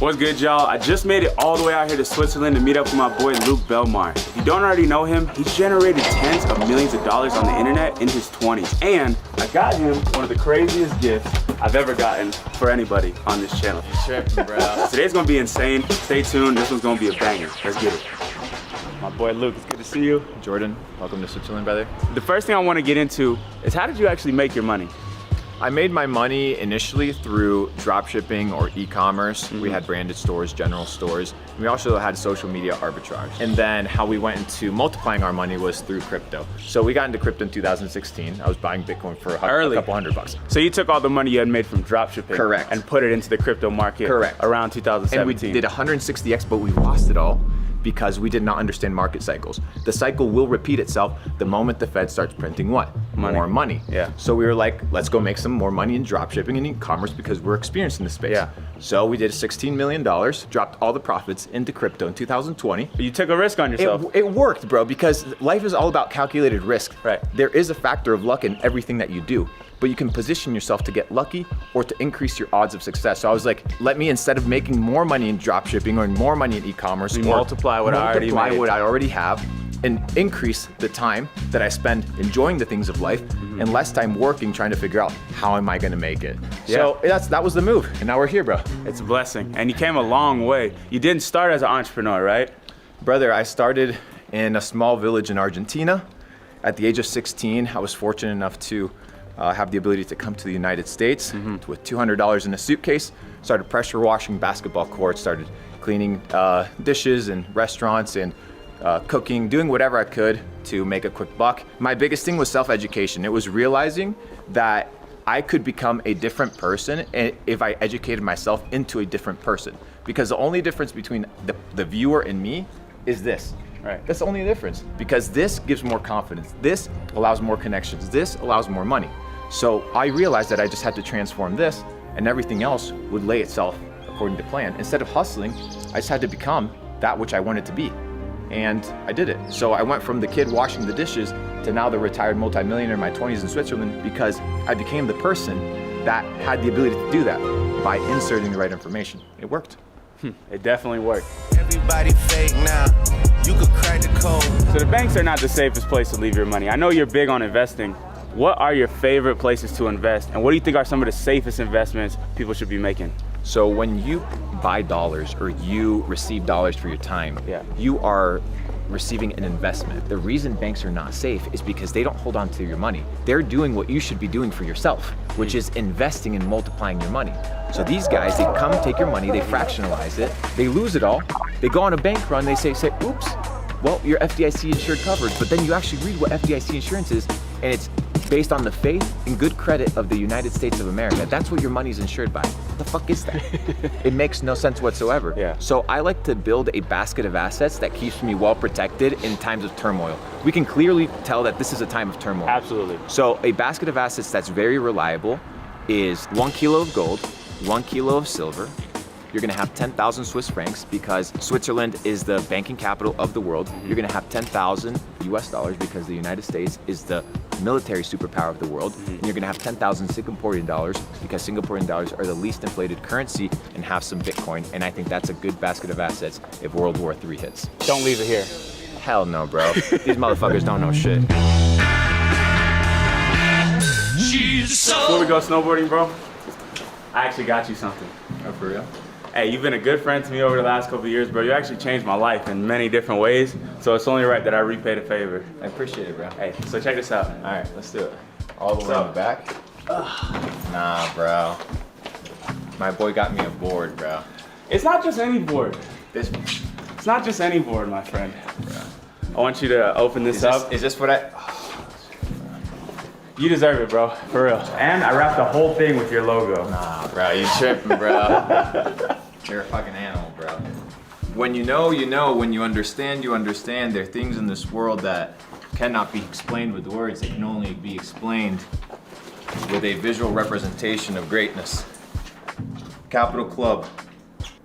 What's good, y'all? I just made it all the way out here to Switzerland to meet up with my boy Luke Belmar. If you don't already know him, he's generated tens of millions of dollars on the internet in his 20s. And I got him one of the craziest gifts I've ever gotten for anybody on this channel. You're tripping, bro. Today's gonna be insane. Stay tuned, this one's gonna be a banger. Let's get it. My boy Luke, it's good to see you. Jordan, welcome to Switzerland, brother. The first thing I wanna get into is how did you actually make your money? I made my money initially through drop shipping or e-commerce. We had branded stores, general stores. And we also had social media arbitrage. And then how we went into multiplying our money was through crypto. So we got into crypto in 2016. I was buying Bitcoin for a couple $100. So you took all the money you had made from drop shipping. Correct. And put it into the crypto market. Correct. Around 2017. And we did 160x, but we lost it all because we did not understand market cycles. The cycle will repeat itself the moment the Fed starts printing what? More money. Yeah. So we were like, let's go make some more money in drop shipping and e-commerce because we're experienced in this space. Yeah. So we did $16 million, dropped all the profits into crypto in 2020. You took a risk on yourself. It worked, bro, because life is all about calculated risk. Right. There is a factor of luck in everything that you do, but you can position yourself to get lucky or to increase your odds of success. So I was like, let me, instead of making more money in drop shipping or more money in e-commerce, multiply what I already have and increase the time that I spend enjoying the things of life and less time working trying to figure out how am I gonna make it. Yeah. So that was the move, and now we're here, bro. It's a blessing, and you came a long way. You didn't start as an entrepreneur, right? Brother, I started in a small village in Argentina. At the age of 16, I was fortunate enough to have the ability to come to the United States with $200 in a suitcase, started pressure washing basketball courts, started cleaning dishes in restaurants and cooking, doing whatever I could to make a quick buck. My biggest thing was self-education. It was realizing that I could become a different person if I educated myself into a different person. Because the only difference between the viewer and me is this. Right. That's the only difference. Because this gives more confidence. This allows more connections. This allows more money. So I realized that I just had to transform this and everything else would lay itself according to plan. Instead of hustling, I just had to become that which I wanted to be. And I did it. So I went from the kid washing the dishes to now the retired multimillionaire in my 20s in Switzerland because I became the person that had the ability to do that by inserting the right information. It worked. It definitely worked. Everybody fake now. You could crack the code. So the banks are not the safest place to leave your money. I know you're big on investing. What are your favorite places to invest? And what do you think are some of the safest investments people should be making? So when you buy dollars or you receive dollars for your time, you are receiving an investment. The reason banks are not safe is because they don't hold on to your money. They're doing what you should be doing for yourself, which is investing and multiplying your money. So these guys, they come take your money, they fractionalize it, they lose it all, they go on a bank run, they say, oops, well, your FDIC insured coverage, but then you actually read what FDIC insurance is, and it's based on the faith and good credit of the United States of America. That's what your money's insured by. What the fuck is that? It makes no sense whatsoever. Yeah. So I like to build a basket of assets that keeps me well protected in times of turmoil. We can clearly tell that this is a time of turmoil. Absolutely. So a basket of assets that's very reliable is 1 kilo of gold, 1 kilo of silver. You're gonna have 10,000 Swiss francs because Switzerland is the banking capital of the world. You're gonna have 10,000 US dollars because the United States is the military superpower of the world. And you're gonna have 10,000 Singaporean dollars because Singaporean dollars are the least inflated currency and have some Bitcoin. And I think that's a good basket of assets if World War III hits. Don't leave it here. Hell no, bro. These motherfuckers don't know shit. Before we go snowboarding, bro, I actually got you something. Oh, for real? Hey, you've been a good friend to me over the last couple of years, bro. You actually changed my life in many different ways, so it's only right that I repay the favor. I appreciate it, bro. Hey, so check this out. All right, let's do it. All the way in the back? Nah, bro. My boy got me a board, bro. It's not just any board. This one. It's not just any board, my friend. Bro. I want you to open this up. Is this what I... You deserve it, bro, for real. And I wrapped the whole thing with your logo. Nah, bro, you tripping, bro. You're a fucking animal, bro. When you know, you know. When you understand, you understand. There are things in this world that cannot be explained with words. They can only be explained with a visual representation of greatness. Capital Club.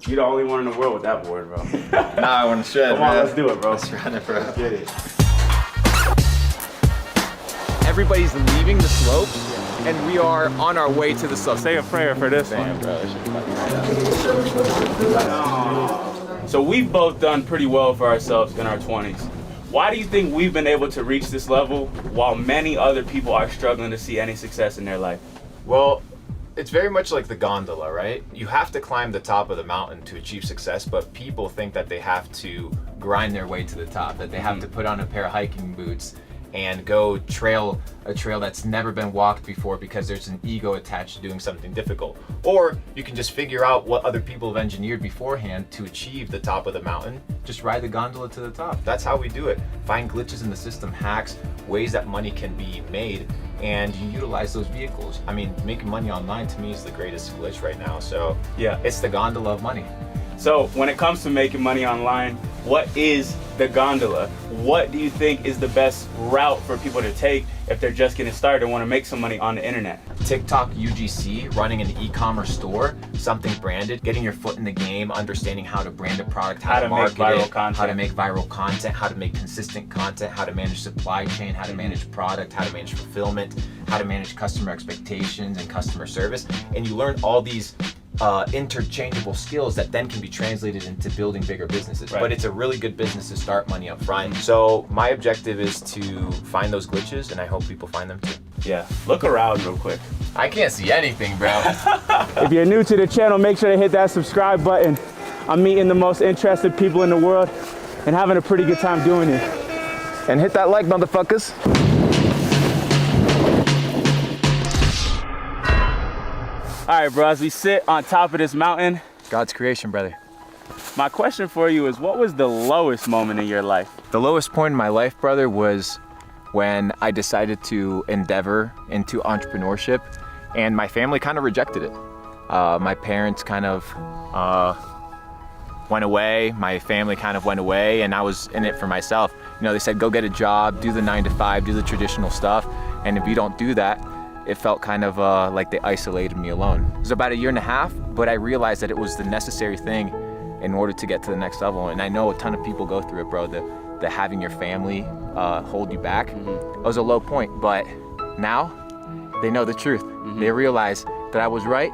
You're the only one in the world with that board, bro. Nah, I want to shred, Come on, man. let's do it, bro. Let's run it, bro. Let's get it. Everybody's leaving the slopes and we are on our way to the summit. Say a prayer for this Damn, one. bro, this shit's fucking right up. So we've both done pretty well for ourselves in our 20s. Why do you think we've been able to reach this level while many other people are struggling to see any success in their life? Well, it's very much like the gondola, right? You have to climb the top of the mountain to achieve success, but people think that they have to grind their way to the top, that they have to put on a pair of hiking boots and go trail a trail that's never been walked before because there's an ego attached to doing something difficult. Or you can just figure out what other people have engineered beforehand to achieve the top of the mountain. Just ride the gondola to the top. That's how we do it. Find glitches in the system, hacks, ways that money can be made, and you utilize those vehicles. I mean, making money online to me is the greatest glitch right now. So Yeah. it's the gondola of money. So when it comes to making money online, what is the gondola? What do you think is the best route for people to take if they're just getting started and want to make some money on the internet? TikTok UGC, running an e-commerce store, something branded, getting your foot in the game, understanding how to brand a product, how to make market viral it, content. how to make viral content, how to make consistent content, how to manage supply chain, how to manage product, how to manage fulfillment, how to manage customer expectations and customer service. And you learn all these interchangeable skills that then can be translated into building bigger businesses. Right. But it's a really good business to start money up front. So my objective is to find those glitches, and I hope people find them too. Yeah, look around real quick. I can't see anything, bro. If you're new to the channel, make sure to hit that subscribe button. I'm meeting the most interested people in the world and having a pretty good time doing it. And hit that like, motherfuckers. All right, bro, as we sit on top of this mountain, God's creation, brother. my question for you is, what was the lowest moment in your life? The lowest point in my life, brother, was when I decided to endeavor into entrepreneurship, and my family kind of rejected it. My parents kind of went away, my family kind of went away, and I was in it for myself. You know, they said, go get a job, do the 9 to 5, do the traditional stuff, and if you don't do that, it felt kind of like they isolated me alone. It was about 1.5 years, but I realized that it was the necessary thing in order to get to the next level. And I know a ton of people go through it, bro, the having your family hold you back. It was a low point, but now they know the truth. They realize that I was right,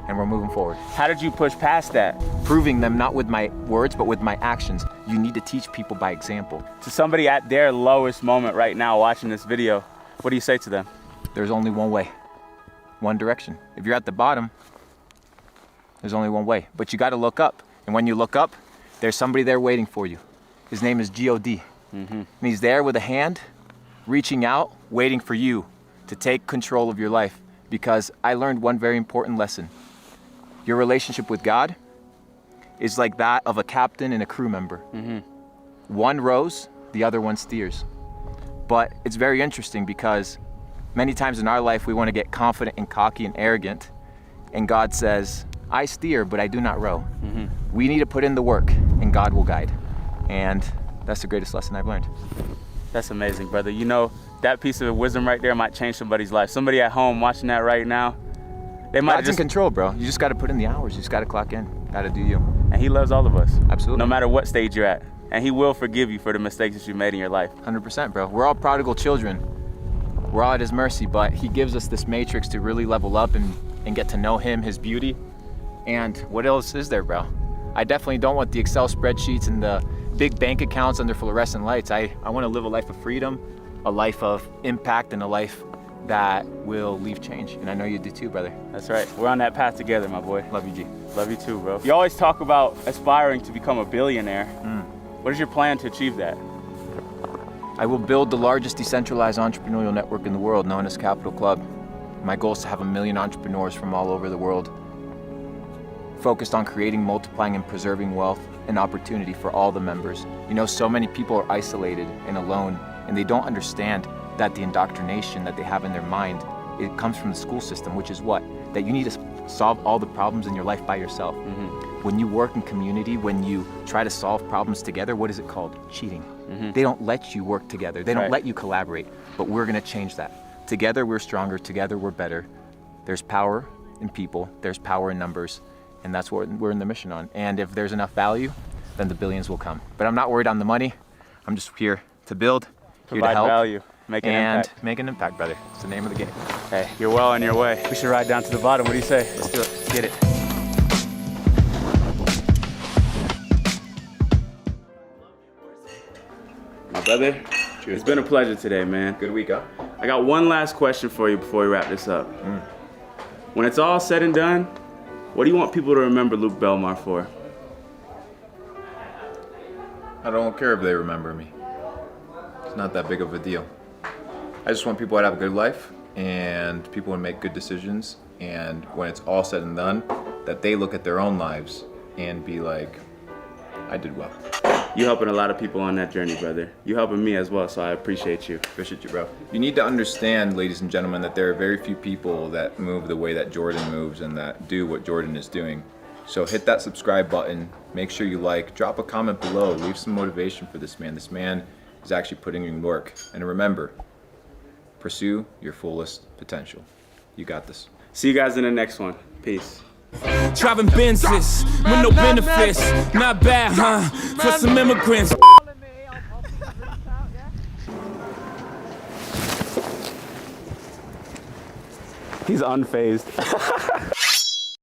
and we're moving forward. How did you push past that? Proving them not with my words, but with my actions. You need to teach people by example. To somebody at their lowest moment right now watching this video, what do you say to them? There's only one way, one direction. If you're at the bottom, there's only one way, but you got to look up. And when you look up, there's somebody there waiting for you. His name is G.O.D. And he's there with a hand, reaching out, waiting for you to take control of your life. Because I learned one very important lesson. Your relationship with God is like that of a captain and a crew member. One rows, the other one steers. But it's very interesting because many times in our life, we want to get confident and cocky and arrogant. And God says, I steer, but I do not row. We need to put in the work, and God will guide. And that's the greatest lesson I've learned. That's amazing, brother. You know, that piece of wisdom right there might change somebody's life. Somebody at home watching that right now, they might God's in control, bro. You just got to put in the hours. You just got to clock in. Got to do you. And he loves all of us. Absolutely. No matter what stage you're at. And he will forgive you for the mistakes that you made in your life. 100%, bro. We're all prodigal children. We're all at his mercy, but he gives us this matrix to really level up and get to know him, his beauty. And what else is there, bro? I definitely don't want the Excel spreadsheets and the big bank accounts under fluorescent lights. I want to live a life of freedom, a life of impact, and a life that will leave change. And I know you do too, brother. That's right. We're on that path together, my boy. Love you, G. Love you too, bro. You always talk about aspiring to become a billionaire. What is your plan to achieve that? I will build the largest decentralized entrepreneurial network in the world, known as Capital Club. My goal is to have 1 million entrepreneurs from all over the world, focused on creating, multiplying, and preserving wealth and opportunity for all the members. You know, so many people are isolated and alone, and they don't understand that the indoctrination that they have in their mind, it comes from the school system, which is what? That you need to solve all the problems in your life by yourself. When you work in community, when you try to solve problems together, what is it called? Cheating. They don't let you work together. They don't let you collaborate, but we're gonna change that. Together we're stronger, together we're better. There's power in people, there's power in numbers, and that's what we're in the mission on. And if there's enough value, then the billions will come. But I'm not worried on the money. I'm just here to build, here to Provide help, value. Make an and impact. make an impact, brother. It's the name of the game. Hey, you're well on your way. We should ride down to the bottom. What do you say? Let's do it. Let's get it. My brother, it's been a pleasure today, man. Good week, huh? I got one last question for you before we wrap this up. When it's all said and done, what do you want people to remember Luke Belmar for? I don't care if they remember me. It's not that big of a deal. I just want people to have a good life and people to make good decisions, and when it's all said and done, that they look at their own lives and be like, I did well. You helping a lot of people on that journey, brother. You helping me as well, so I appreciate you. Appreciate you, bro. You need to understand, ladies and gentlemen, that there are very few people that move the way that Jordan moves and that do what Jordan is doing. So hit that subscribe button, make sure you like, drop a comment below, leave some motivation for this man. This man is actually putting in work. And remember, pursue your fullest potential. You got this. See you guys in the next one. Peace. Driving Benzes with no benefits. Not bad, huh? For some immigrants. He's unfazed.